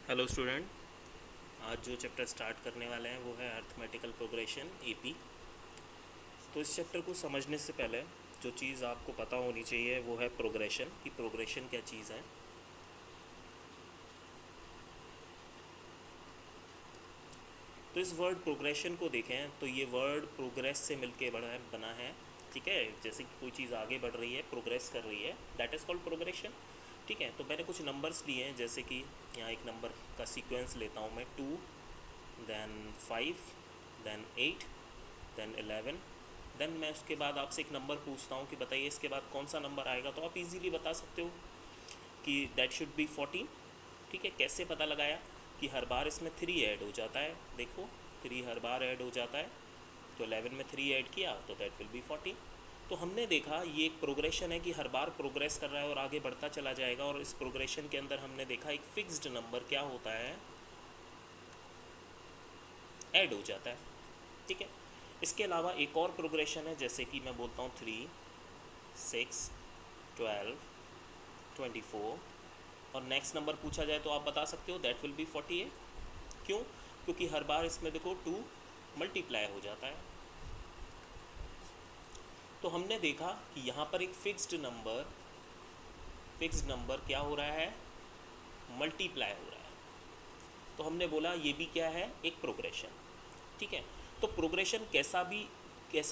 Hello student. आज जो chapter start करने वाले हैं वो है अर्थमेटिकल प्रोग्रेशन एपी। तो इस चैप्टर को समझने से पहले जो चीज़ आपको पता होनी चाहिए वो है प्रोग्रेशन, कि प्रोग्रेशन क्या चीज़ है। तो इस वर्ड प्रोग्रेशन को देखें तो ये वर्ड प्रोग्रेस से मिलके बना है। ठीक है, जैसे कि कोई चीज़ आगे बढ़ रही है, प्रोग्रेस कर रही है, दैट इज़ कॉल्ड प्रोग्रेशन। ठीक है, तो मैंने कुछ नंबर्स लिए हैं, जैसे कि यहाँ एक नंबर का सीक्वेंस लेता हूँ मैं, 2, देन 5, देन 8, देन 11। देन मैं उसके बाद आपसे एक नंबर पूछता हूँ कि बताइए इसके बाद कौन सा नंबर आएगा, तो आप इजीली बता सकते हो कि दैट शुड बी 14। ठीक है, कैसे पता लगाया कि हर बार इसमें 3 ऐड हो जाता है। देखो 3 हर बार ऐड हो जाता है, तो 11 में 3 ऐड किया तो दैट विल बी 14। तो हमने देखा ये एक प्रोग्रेशन है कि हर बार प्रोग्रेस कर रहा है और आगे बढ़ता चला जाएगा। और इस प्रोग्रेशन के अंदर हमने देखा एक फिक्स्ड नंबर क्या होता है, ऐड हो जाता है। ठीक है, इसके अलावा एक और प्रोग्रेशन है, जैसे कि मैं बोलता हूँ 3, 6, 12, 24 और नेक्स्ट नंबर पूछा जाए तो आप बता सकते हो दैट विल बी 48। क्यों? क्योंकि हर बार इसमें देखो 2 मल्टीप्लाई हो जाता है। तो हमने देखा कि यहाँ पर एक फिक्स्ड नंबर क्या हो रहा है, मल्टीप्लाई हो रहा है। तो हमने बोला ये भी क्या है, एक प्रोग्रेशन। ठीक है, तो प्रोग्रेशन कैसा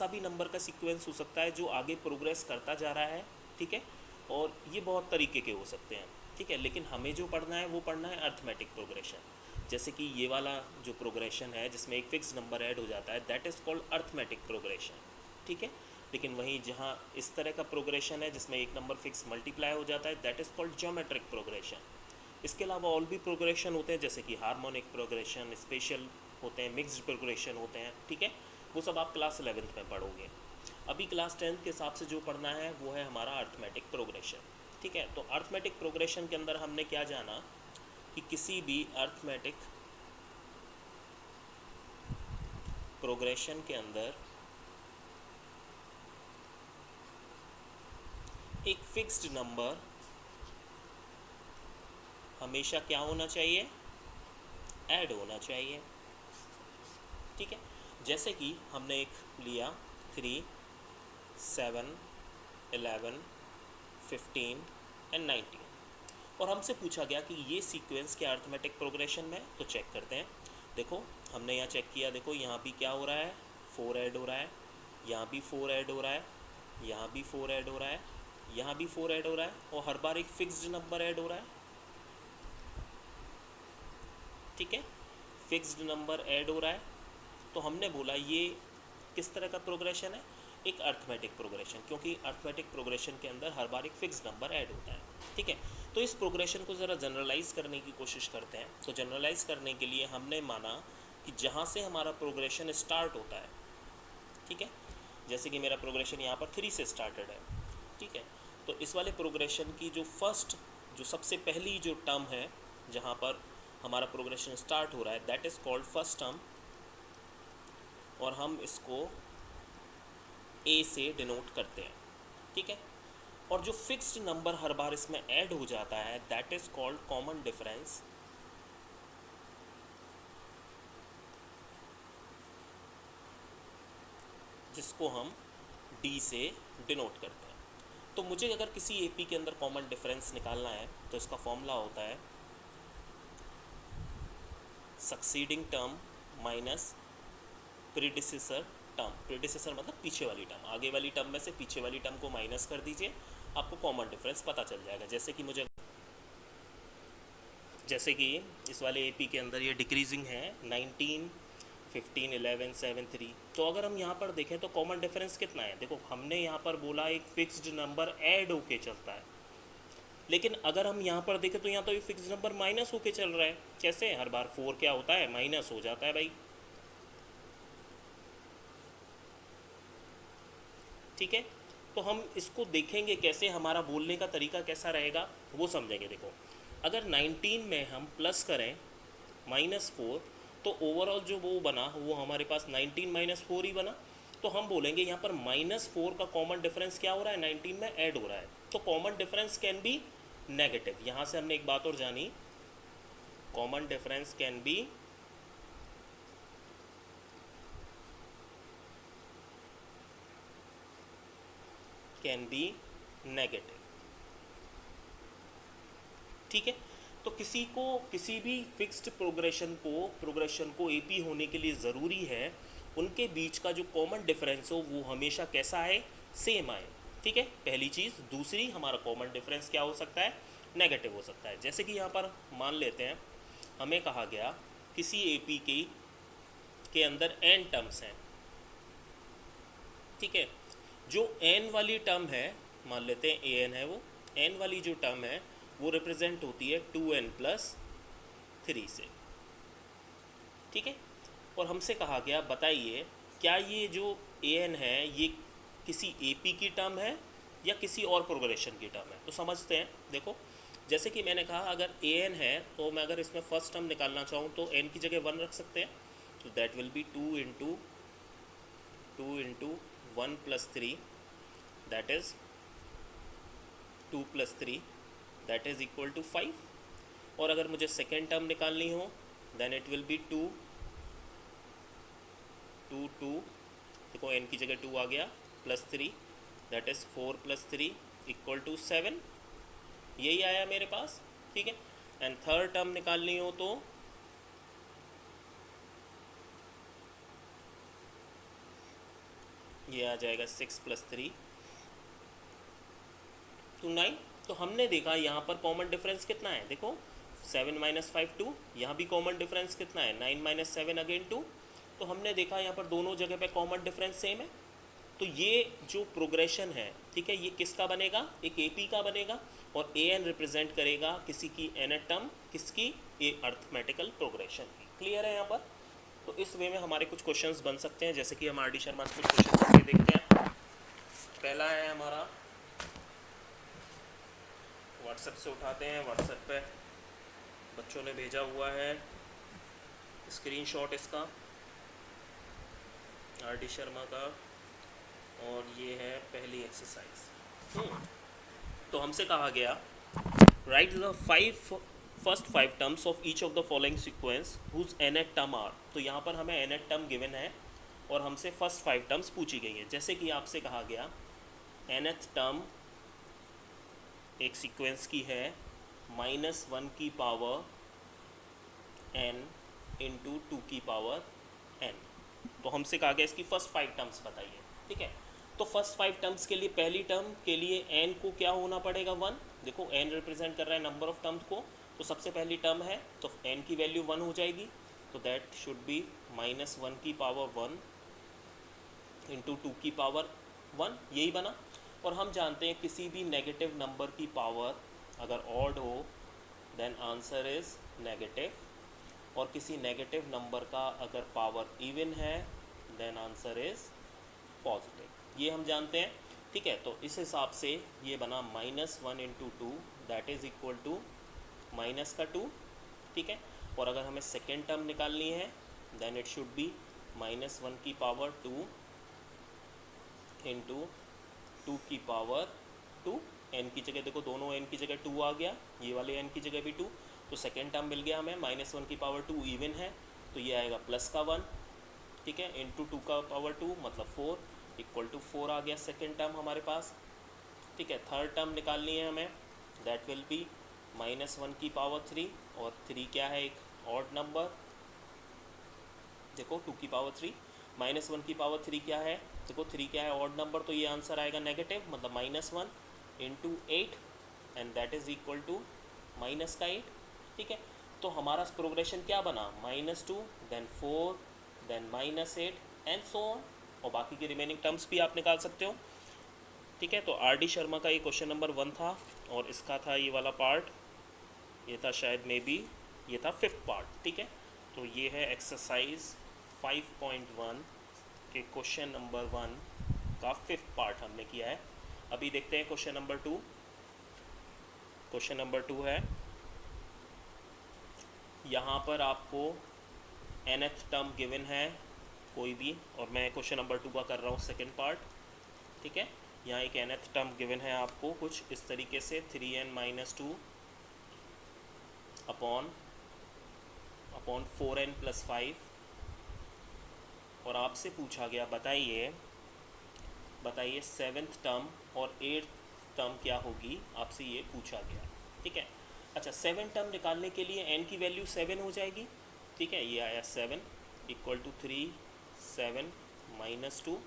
भी नंबर का सीक्वेंस हो सकता है जो आगे प्रोग्रेस करता जा रहा है। ठीक है, और ये बहुत तरीके के हो सकते हैं। ठीक है, लेकिन हमें जो पढ़ना है वो पढ़ना है अर्थमेटिक प्रोग्रेशन। जैसे कि ये वाला जो प्रोग्रेशन है जिसमें एक फिक्स नंबर ऐड हो जाता है, that is called arithmetic progression. ठीक है, लेकिन वहीं जहाँ इस तरह का प्रोग्रेशन है जिसमें एक नंबर फिक्स मल्टीप्लाई हो जाता है, that is called geometric progression. इसके अलावा और भी प्रोग्रेशन होते हैं, जैसे कि हार्मोनिक प्रोग्रेशन, स्पेशल होते हैं, मिक्स्ड प्रोग्रेशन होते हैं। ठीक है, वो सब आप क्लास 11th में पढ़ोगे। अभी क्लास 10th के हिसाब से जो पढ़ना है वो है हमारा अर्थमेटिक प्रोग्रेशन। ठीक है, तो अर्थमेटिक प्रोग्रेशन के अंदर हमने क्या जाना कि किसी भी अर्थमेटिक प्रोग्रेशन के अंदर एक फिक्स्ड नंबर हमेशा क्या होना चाहिए, ऐड होना चाहिए। ठीक है, जैसे कि हमने एक लिया 3, 7, 11, 15 एंड 19 और हमसे पूछा गया कि ये सीक्वेंस क्या अर्थमेटिक प्रोग्रेशन में है। तो चेक करते हैं। देखो हमने यहाँ चेक किया, देखो यहाँ भी क्या हो रहा है, 4 ऐड हो रहा है, यहाँ भी 4 ऐड हो रहा है, यहाँ भी 4 ऐड हो रहा है, यहाँ भी 4 ऐड हो रहा है, और हर बार एक फिक्स्ड नंबर ऐड हो रहा है। ठीक है, फिक्स्ड नंबर ऐड हो रहा है। तो हमने बोला ये किस तरह का प्रोग्रेशन है, एक अर्थमेटिक प्रोग्रेशन, क्योंकि अर्थमेटिक प्रोग्रेशन के अंदर हर बार एक फिक्स नंबर ऐड होता है। ठीक है, तो इस प्रोग्रेशन को ज़रा जनरलाइज करने की कोशिश करते हैं। तो जनरलाइज करने के लिए हमने माना कि जहाँ से हमारा प्रोग्रेशन स्टार्ट होता है, ठीक है, जैसे कि मेरा प्रोग्रेशन यहाँ पर 3 से स्टार्टेड है। ठीक है, तो इस वाले प्रोग्रेशन की जो सबसे पहली जो टर्म है जहाँ पर हमारा प्रोग्रेशन स्टार्ट हो रहा है, that is called first term, और हम इसको ए से डिनोट करते हैं। ठीक है, और जो फिक्स्ड नंबर हर बार इसमें ऐड हो जाता है, that is called common difference, जिसको हम डी से डिनोट करते हैं। तो मुझे अगर किसी एपी के अंदर कॉमन डिफरेंस निकालना है तो इसका फॉर्मूला होता है succeeding term minus predecessor term. Predecessor मतलब पीछे वाली टर्म, आगे वाली टर्म में से पीछे वाली टर्म को माइनस कर दीजिए, आपको कॉमन डिफरेंस पता चल जाएगा। जैसे कि इस वाले एपी के अंदर ये डिक्रीजिंग है 19, 15, 11, 7, 3। तो अगर हम यहाँ पर देखें तो कॉमन डिफरेंस कितना है, देखो हमने यहाँ पर बोला एक फिक्स्ड नंबर ऐड होके चलता है, लेकिन अगर हम यहाँ पर देखें तो यहाँ तो ये फिक्स्ड नंबर माइनस होके चल रहा है। कैसे, हर बार 4 क्या होता है, माइनस हो जाता है भाई। ठीक है, तो हम इसको देखेंगे कैसे, हमारा बोलने का तरीका कैसा रहेगा वो समझेंगे। देखो अगर 19 में हम प्लस करें -4, तो ओवरऑल जो वो बना वो हमारे पास 19 -4 ही बना। तो हम बोलेंगे यहाँ पर -4 का कॉमन डिफरेंस क्या हो रहा है, 19 में ऐड हो रहा है। तो common difference can be negative. यहाँ से हमने एक बात और जानी common difference can be negative. ठीक है, तो किसी भी फिक्स्ड प्रोग्रेशन को एपी होने के लिए ज़रूरी है उनके बीच का जो कॉमन डिफरेंस हो वो हमेशा कैसा आए, सेम आए। ठीक है, पहली चीज़। दूसरी, हमारा कॉमन डिफरेंस क्या हो सकता है, नेगेटिव हो सकता है। जैसे कि यहाँ पर मान लेते हैं हमें कहा गया किसी एपी के अंदर n टर्म्स हैं। ठीक है, जो n वाली टर्म है, मान लेते हैं an है, वो n वाली जो टर्म है वो रिप्रेजेंट होती है 2n+3 से। ठीक है, और हमसे कहा गया बताइए क्या ये जो an है ये किसी एपी की टर्म है या किसी और प्रोग्रेशन की टर्म है। तो समझते हैं। देखो, जैसे कि मैंने कहा अगर an है तो मैं अगर इसमें फर्स्ट टर्म निकालना चाहूँ तो n की जगह 1 रख सकते हैं, तो that will be 2 × 1 + 3, that is 2 + 3, that is equal to 5। और अगर मुझे सेकेंड टर्म निकालनी हो देन इट विल बी 2 देखो n की जगह 2 आ गया, +3, दैट इज़ 4 + 3 इक्वल टू 7। यही आया मेरे पास। ठीक है, एंड थर्ड टर्म निकालनी हो तो ये आ जाएगा 6 + 3 तो 9। तो हमने देखा यहाँ पर कॉमन डिफरेंस कितना है, देखो 7 - 5 2, यहाँ भी कॉमन डिफरेंस कितना है 9 - 7 अगेन 2। तो हमने देखा यहाँ पर दोनों जगह पे कॉमन डिफरेंस सेम है। तो ये जो प्रोग्रेशन है, ठीक है, ये किसका बनेगा, एक एपी का बनेगा और an रिप्रेजेंट करेगा किसी की nth टर्म, किसकी, ये अर्थमेटिकल प्रोग्रेशन की। क्लियर है यहाँ पर। तो इस वे में हमारे कुछ क्वेश्चंस बन सकते हैं, जैसे कि हम RD शर्मा से कुछ क्वेश्चन करके देखते हैं। पहला है हमारा, व्हाट्सएप से उठाते हैं। व्हाट्सएप पे बच्चों ने भेजा हुआ है स्क्रीनशॉट इसका, RD शर्मा का, और ये है पहली एक्सरसाइज। तो हमसे कहा गया write the first 5 terms of each of the following sequence whose nth term are. तो यहाँ पर हमें nth टर्म गिवन है और हमसे फर्स्ट 5 टर्म्स पूछी गई है। जैसे कि आपसे कहा गया nth टर्म एक सीक्वेंस की है -1 की पावर n × 2 की पावर n। तो हमसे कहा गया इसकी फर्स्ट 5 टर्म्स बताइए। ठीक है, तो फर्स्ट 5 टर्म्स के लिए पहली टर्म के लिए n को क्या होना पड़ेगा, 1। देखो n रिप्रेजेंट कर रहा है नंबर ऑफ टर्म्स को, तो सबसे पहली टर्म है तो n की वैल्यू 1 हो जाएगी, तो दैट शुड बी -1 की पावर 1 × 2 की पावर 1, यही बना। और हम जानते हैं किसी भी नेगेटिव नंबर की पावर अगर ऑड हो देन आंसर इज़ नेगेटिव, और किसी नेगेटिव नंबर का अगर पावर इवन है देन आंसर इज़ पॉजिटिव, ये हम जानते हैं। ठीक है, तो इस हिसाब से ये बना -1 × 2 दैट इज़ इक्वल टू -2। ठीक है, और अगर हमें सेकेंड टर्म निकालनी है देन इट शुड बी -1 की पावर 2 × 2 की पावर 2। n की जगह देखो दोनों n की जगह 2 आ गया, ये वाले n की जगह भी 2, तो सेकेंड टर्म मिल गया हमें -1 की पावर 2 इवन है, तो ये आएगा प्लस का 1। ठीक है, × 2 का पावर 2 मतलब 4 इक्वल टू 4 आ गया सेकेंड टर्म हमारे पास। ठीक है, थर्ड टर्म निकालनी है हमें, दैट विल बी -1 की पावर 3, और 3 क्या है, एक ऑड नंबर। देखो 2 की पावर 3 -1 की पावर 3 क्या है, देखो 3 क्या है, ऑड नंबर, तो ये आंसर आएगा नेगेटिव, मतलब -1 × 8 and that is equal to -8। ठीक है, तो हमारा प्रोग्रेशन क्या बना, -2 then 4 then -8 and so on, और बाकी की रिमेनिंग टर्म्स भी आप निकाल सकते हो। ठीक है, तो RD शर्मा का ये क्वेश्चन नंबर 1 था, और इसका था ये वाला पार्ट, ये था शायद मे बी ये था 5th पार्ट। ठीक है, तो ये है एक्सरसाइज 5.1 के क्वेश्चन नंबर 1 का 5th पार्ट हमने किया है। अभी देखते हैं क्वेश्चन नंबर 2। क्वेश्चन नंबर 2 है, यहाँ पर आपको nth टर्म गिवन है कोई भी, और मैं क्वेश्चन नंबर 2 का कर रहा हूँ सेकेंड पार्ट। ठीक है, यहाँ एक nth टर्म गिवन है आपको कुछ इस तरीके से 3n - 2 अपॉन अपॉन 4n+5। और आपसे पूछा गया बताइए सेवेंथ टर्म और एट्थ टर्म क्या होगी, आपसे ये पूछा गया। ठीक है। अच्छा, सेवन टर्म निकालने के लिए n की वैल्यू 7 हो जाएगी। ठीक है, ये आया 7 इक्वल टू 3 7 -2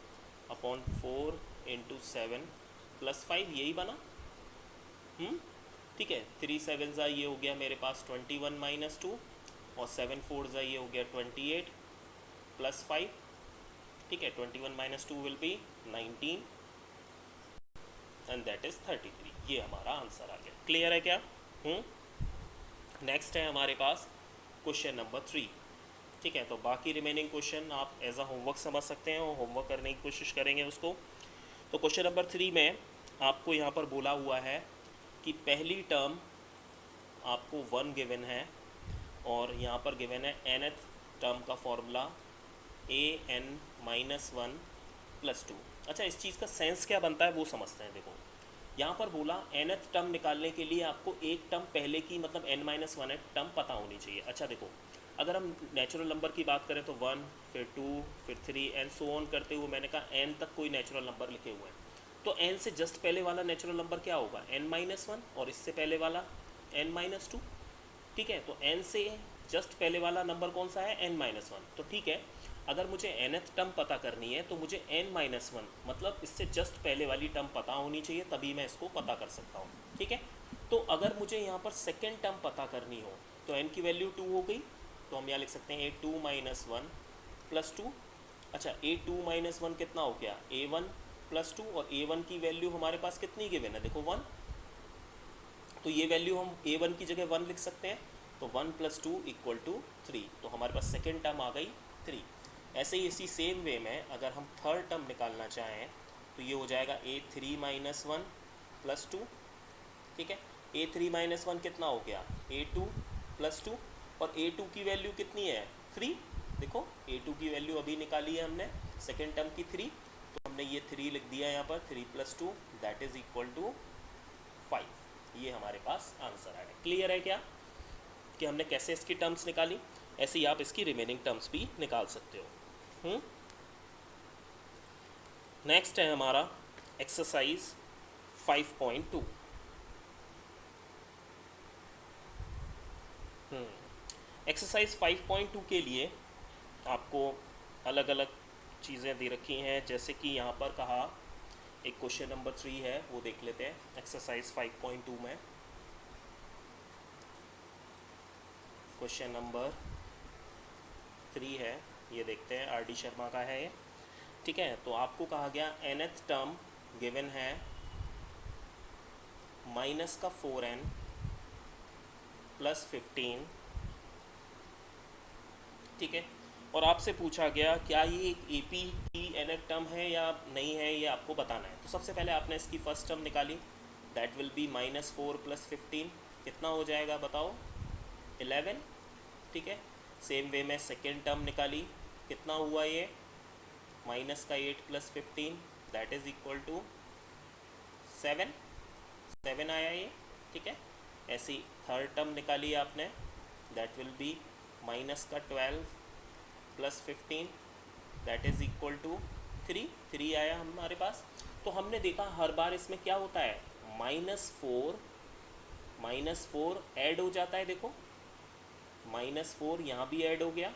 अपॉन 4 इंटू 7 +5, यही बना। ठीक है, 3 7 ज़ा ये हो गया मेरे पास 21 -2 और 7 4 ज़ा ये हो गया 28 +5। ठीक है, 21 -2 will be 19 and that is 33। ये हमारा आंसर आ गया। क्लियर है क्या? नेक्स्ट है हमारे पास क्वेश्चन नंबर 3। ठीक है, तो बाकी रिमेनिंग क्वेश्चन आप एज अ होमवर्क समझ सकते हैं और होमवर्क करने की कोशिश करेंगे उसको। तो क्वेश्चन नंबर 3 में आपको यहाँ पर बोला हुआ है कि पहली टर्म आपको 1 गिवन है और यहाँ पर गिवन है nth टर्म का फॉर्मूला an-1 + 2। अच्छा, इस चीज़ का सेंस क्या बनता है वो समझते हैं। देखो, यहाँ पर बोला nth टर्म निकालने के लिए आपको एक टर्म पहले की मतलब n-1 टर्म पता होनी चाहिए। अच्छा देखो, अगर हम नेचुरल नंबर की बात करें तो 1 फिर 2 फिर 3 एंड सो ऑन करते हुए मैंने कहा n तक कोई नेचुरल नंबर लिखे हुए हैं, तो n से जस्ट पहले वाला नेचुरल नंबर क्या होगा? n-1 और इससे पहले वाला n-2। ठीक है, तो n से जस्ट पहले वाला नंबर कौन सा है? n-1। तो ठीक है, अगर मुझे nth टर्म पता करनी है तो मुझे n-1 मतलब इससे जस्ट पहले वाली टर्म पता होनी चाहिए, तभी मैं इसको पता कर सकता हूँ। ठीक है, तो अगर मुझे यहाँ पर सेकेंड टर्म पता करनी हो तो n की वैल्यू 2 हो गई, तो हम यहाँ लिख सकते हैं a2 - 1 + 2। अच्छा, a2 - 1 कितना हो गया? a1 + 2 और a1 की वैल्यू हमारे पास कितनी गिवन है? देखो 1, तो ये वैल्यू हम a1 की जगह 1 लिख सकते हैं, तो 1 + 2 = 3। तो हमारे पास सेकेंड टर्म आ गई 3। ऐसे ही इसी सेम वे में अगर हम थर्ड टर्म निकालना चाहें तो ये हो जाएगा a3 - 1 + 2। ठीक है, a3 - 1 कितना हो गया? a2 + 2 और a2 की वैल्यू कितनी है? 3। देखो, a2 की वैल्यू अभी निकाली है हमने, सेकेंड टर्म की 3, तो हमने ये 3 लिख दिया यहाँ पर, 3 + 2 दैट इज़ इक्वल टू 5। ये हमारे पास आंसर आएगा। क्लियर है क्या कि हमने कैसे इसकी टर्म्स निकाली? ऐसे ही आप इसकी रिमेनिंग टर्म्स भी निकाल सकते हो। नेक्स्ट है हमारा एक्सरसाइज 5.2। एक्सरसाइज 5.2 के लिए आपको अलग अलग चीज़ें दे रखी हैं, जैसे कि यहाँ पर कहा एक क्वेश्चन नंबर 3 है, वो देख लेते हैं। एक्सरसाइज 5.2 में क्वेश्चन नंबर 3 है, ये देखते हैं, आर डी शर्मा का है ये। ठीक है, तो आपको कहा गया nth टर्म गिवन है -4n + 15। ठीक है, और आपसे पूछा गया क्या ये एक AP की nth टर्म है या नहीं है, ये आपको बताना है। तो सबसे पहले आपने इसकी फर्स्ट टर्म निकाली, दैट विल बी -4 + 15, कितना हो जाएगा बताओ? 11। ठीक है, सेम वे में सेकेंड टर्म निकाली, कितना हुआ ये? -8 + 15 दैट इज़ इक्वल टू 7 आया ये। ठीक है, ऐसी थर्ड टर्म निकाली आपने, that will be -12 + 15 that is equal to 3 आया हमारे पास। तो हमने देखा हर बार इसमें क्या होता है, -4 ऐड हो जाता है। देखो, -4 यहाँ भी ऐड हो गया।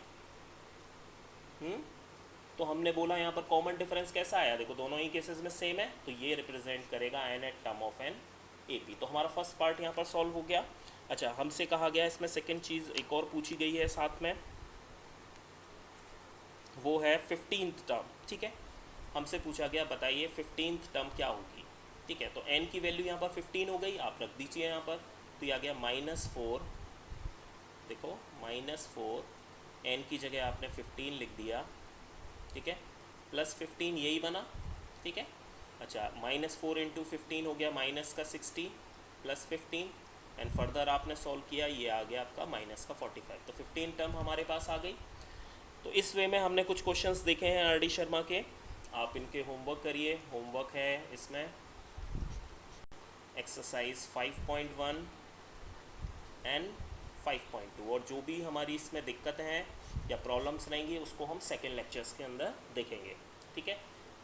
तो हमने बोला यहाँ पर कॉमन डिफरेंस कैसा आया? देखो, दोनों ही केसेस में सेम है, तो ये रिप्रेजेंट करेगा nth term of an AP। तो हमारा फर्स्ट पार्ट यहाँ पर सॉल्व हो गया। अच्छा, हमसे कहा गया इसमें सेकंड चीज़ एक और पूछी गई है साथ में, वो है 15th टर्म। ठीक है, हमसे पूछा गया बताइए 15th टर्म क्या होगी। ठीक है, तो n की वैल्यू यहाँ पर 15 हो गई, आप रख दीजिए यहाँ पर, तो ये आ गया -4। देखो, -4, n की जगह आपने 15 लिख दिया। ठीक है, +15 यही बना। ठीक है, अच्छा, -4 × 15 हो गया -60 + 15 एंड फर्दर आपने सॉल्व किया, ये आ गया आपका -45। तो 15 टर्म हमारे पास आ गई। तो इस वे में हमने कुछ क्वेश्चंस देखे हैं आर डी शर्मा के, आप इनके होमवर्क करिए। होमवर्क है इसमें एक्सरसाइज 5.1 एंड 5.2, और जो भी हमारी इसमें दिक्कतें हैं या प्रॉब्लम्स रहेंगी उसको हम सेकेंड लेक्चर्स के अंदर देखेंगे, ठीक है।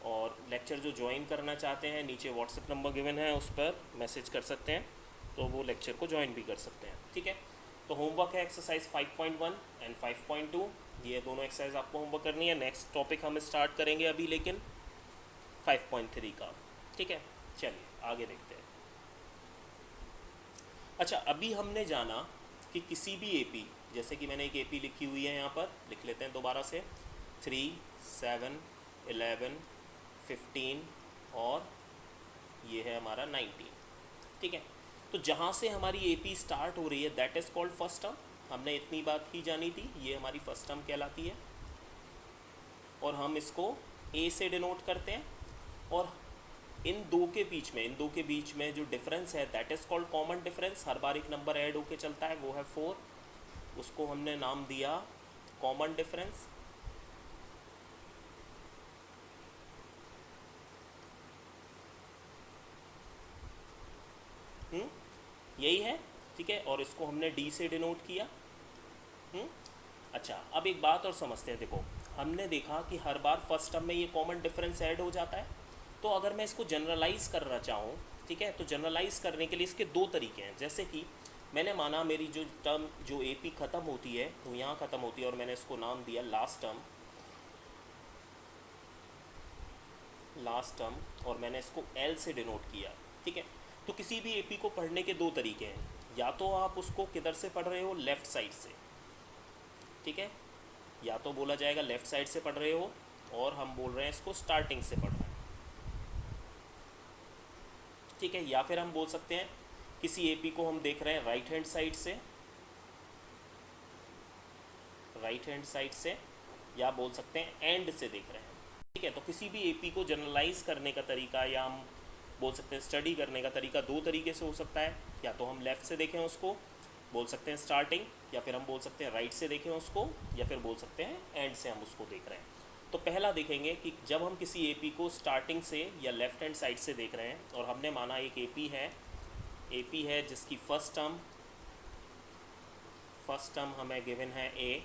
और लेक्चर जो ज्वाइन करना चाहते हैं, नीचे व्हाट्सएप नंबर गिवन है, उस पर मैसेज कर सकते हैं, तो वो लेक्चर को ज्वाइन भी कर सकते हैं, ठीक है। तो होमवर्क है एक्सरसाइज 5.1 एंड 5.2, ये दोनों एक्सरसाइज आपको होमवर्क करनी है। नेक्स्ट टॉपिक हम स्टार्ट करेंगे अभी लेकिन 5.3 का, ठीक है। चलिए आगे देखते हैं। अच्छा, अभी हमने जाना कि किसी भी एपी, जैसे कि मैंने एक एपी लिखी हुई है यहाँ पर, लिख लेते हैं दोबारा से, 3, 7, 11, 15 और ये है हमारा 19, ठीक है। तो जहाँ से हमारी एपी स्टार्ट हो रही है that is called first term. हमने इतनी बात ही जानी थी, ये हमारी फर्स्ट टर्म कहलाती है और हम इसको ए से डिनोट करते हैं। और इन दो के बीच में जो डिफरेंस है that is called common difference. हर बार एक नंबर ऐड होके चलता है, वो है 4, उसको हमने नाम दिया कॉमन डिफरेंस। यही है, ठीक है, और इसको हमने डी से डिनोट किया। अच्छा, अब एक बात और समझते हैं। देखो, हमने देखा कि हर बार फर्स्ट टर्म में ये कॉमन डिफरेंस ऐड हो जाता है। तो अगर मैं इसको जनरलाइज़ करना चाहूँ, ठीक है, तो जनरलाइज़ करने के लिए इसके दो तरीके हैं। जैसे कि मैंने माना मेरी जो टर्म, जो एपी ख़त्म होती है वो यहाँ ख़त्म होती है और मैंने इसको नाम दिया लास्ट टर्म और मैंने इसको एल से डिनोट किया, ठीक है। तो किसी भी एपी को पढ़ने के दो तरीके हैं, या तो आप उसको किधर से पढ़ रहे हो, लेफ़्ट साइड से, ठीक है, या तो बोला जाएगा लेफ़्ट साइड से पढ़ रहे हो, और हम बोल रहे हैं इसको स्टार्टिंग से पढ़ रहे हैं, ठीक है। या फिर हम बोल सकते हैं किसी एपी को हम देख रहे हैं राइट हैंड साइड से, या बोल सकते हैं एंड से देख रहे हैं, ठीक है। तो किसी भी एपी को जनरलाइज करने का तरीका, या हम बोल सकते हैं स्टडी करने का तरीका, दो तरीके से हो सकता है। या तो हम लेफ़्ट से देखें उसको, बोल सकते हैं स्टार्टिंग, या फिर हम बोल सकते हैं राइट से देखें उसको, या फिर बोल सकते हैं एंड से हम उसको देख रहे हैं। तो पहला देखेंगे कि जब हम किसी एपी को स्टार्टिंग से या लेफ़्ट हैंड साइड से देख रहे हैं और हमने माना एक एपी है जिसकी फर्स्ट टर्म हमें गिवन है ए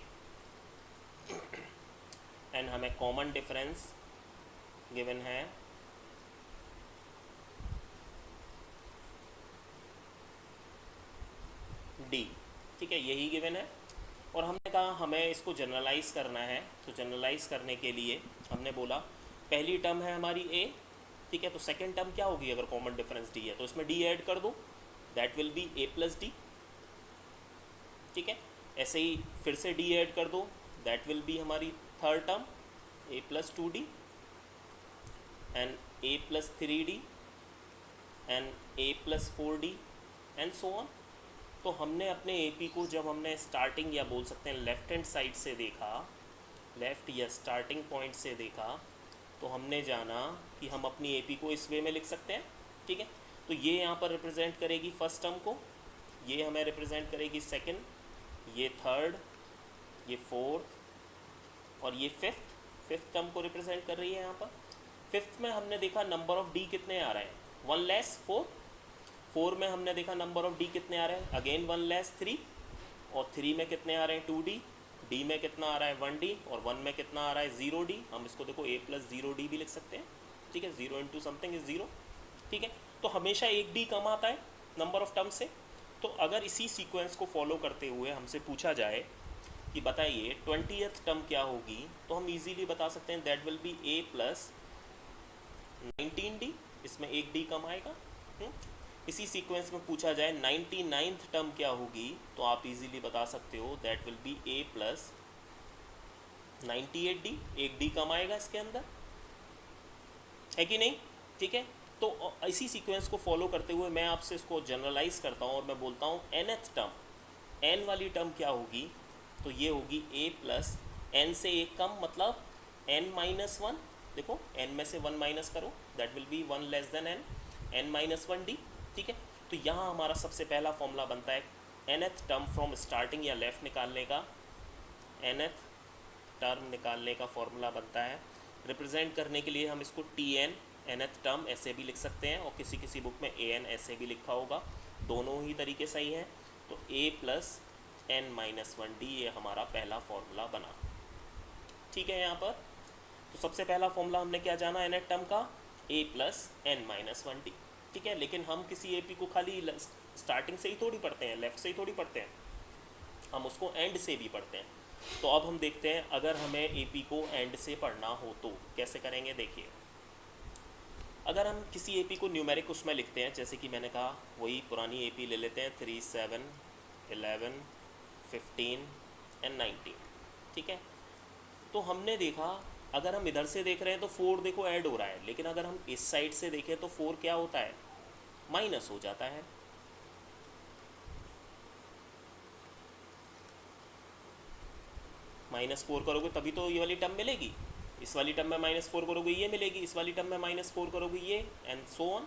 एंड हमें कॉमन डिफरेंस गिवन है डी, ठीक है, यही गिवन है। और हमने कहा हमें इसको जनरलाइज़ करना है, तो जनरलाइज़ करने के लिए हमने बोला पहली टर्म है हमारी ए, ठीक है, तो सेकंड टर्म क्या होगी अगर कॉमन डिफरेंस डी है, तो इसमें डी ऐड कर दो, that will B A plus D, ठीक है। ऐसे ही फिर से डी ऐड कर दो, दैट विल बी हमारी third term A plus 2d and A plus 3d and A plus 4d and so on. तो हमने अपने एपी को जब हमने स्टार्टिंग या बोल सकते हैं लेफ़्ट हैंड साइड से देखा, लेफ़्ट या स्टार्टिंग पॉइंट से देखा, तो हमने जाना कि हम अपनी एपी को इस वे में लिख सकते हैं, ठीक है। तो ये यहाँ पर रिप्रेजेंट करेगी फर्स्ट टर्म को, ये हमें रिप्रेजेंट करेगी सेकंड, ये थर्ड, ये फोर्थ और ये फिफ्थ टर्म को रिप्रेजेंट कर रही है यहाँ पर। फिफ्थ में हमने देखा नंबर ऑफ डी कितने आ रहे हैं, 1 लेस 4। 4 में हमने देखा नंबर ऑफ डी कितने आ रहे हैं, अगेन 1 लेस 3, और 3 में कितने आ रहे हैं 2d, डी में कितना आ रहा है 1d, और 1 में कितना आ रहा है 0d। हम इसको देखो a प्लस 0d भी लिख सकते हैं, ठीक है, 0 इंटू समथिंग इज 0, ठीक है। तो हमेशा एक डी कम आता है नंबर ऑफ टर्म से। तो अगर इसी सीक्वेंस को फॉलो करते हुए हमसे पूछा जाए कि बताइए 20th टर्म क्या होगी, तो हम इजीली बता सकते हैं that will B a plus 19d, इसमें एक डी कम आएगा। इसी सीक्वेंस में पूछा जाए 99th टर्म क्या होगी, तो आप इजीली बता सकते हो that will B a plus 98d, एक डी कम आएगा इसके अंदर, है कि नहीं, ठीक है। तो इसी सीक्वेंस को फॉलो करते हुए मैं आपसे इसको जनरलाइज करता हूँ और मैं बोलता हूँ nth टर्म, n वाली टर्म क्या होगी, तो ये होगी a प्लस n से एक कम, मतलब n माइनस 1। देखो n में से 1 माइनस करो, that will B 1 less than n minus 1d, ठीक है। तो यहाँ हमारा सबसे पहला फॉर्मूला बनता है nth टर्म फ्रॉम स्टार्टिंग या लेफ़्ट निकालने का, nth टर्म निकालने का फॉर्मूला बनता है। रिप्रेजेंट करने के लिए हम इसको tn nth टर्म ऐसे भी लिख सकते हैं, और किसी किसी बुक में an ऐसे भी लिखा होगा, दोनों ही तरीके सही हैं। तो a प्लस n-1d, ये हमारा पहला फॉर्मूला बना। ठीक है, यहाँ पर तो सबसे पहला फॉर्मूला हमने क्या जाना nth टर्म का, a प्लस n-1d। ठीक है, लेकिन हम किसी AP को खाली स्टार्टिंग से ही थोड़ी पढ़ते हैं, लेफ्ट से ही थोड़ी पढ़ते हैं, हम उसको एंड से भी पढ़ते हैं। तो अब हम देखते हैं अगर हमें AP को एंड से पढ़ना हो तो कैसे करेंगे। देखिए, अगर हम किसी AP को न्यूमेरिक उसमें लिखते हैं, जैसे कि मैंने कहा वही पुरानी AP ले लेते हैं 3, 7, 11, 15 एंड 19। ठीक है, तो हमने देखा अगर हम इधर से देख रहे हैं तो 4 देखो ऐड हो रहा है, लेकिन अगर हम इस साइड से देखें तो 4 क्या होता है, माइनस हो जाता है। -4 करोगे तभी तो ये वाली टर्म मिलेगी, इस वाली टर्म में -4 करोगे ये मिलेगी, इस वाली टर्म में -4 करोगे ये, एंड सो ऑन।